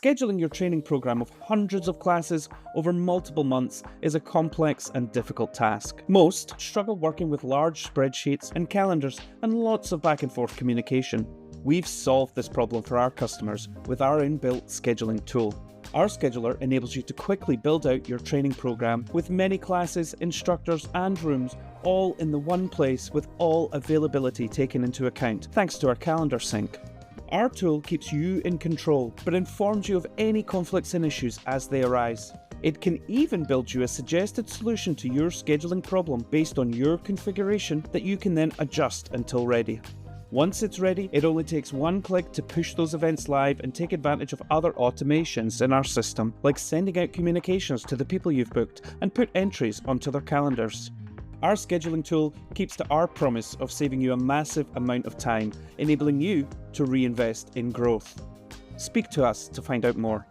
Scheduling your training program of hundreds of classes over multiple months is a complex and difficult task. Most struggle working with large spreadsheets and calendars and lots of back and forth communication. We've solved this problem for our customers with our inbuilt scheduling tool. Our scheduler enables you to quickly build out your training program with many classes, instructors, and rooms all in the one place with all availability taken into account, thanks to our calendar sync. Our tool keeps you in control, but informs you of any conflicts and issues as they arise. It can even build you a suggested solution to your scheduling problem based on your configuration that you can then adjust until ready. Once it's ready, it only takes one click to push those events live and take advantage of other automations in our system, like sending out communications to the people you've booked and put entries onto their calendars. Our scheduling tool keeps to our promise of saving you a massive amount of time, enabling you to reinvest in growth. Speak to us to find out more.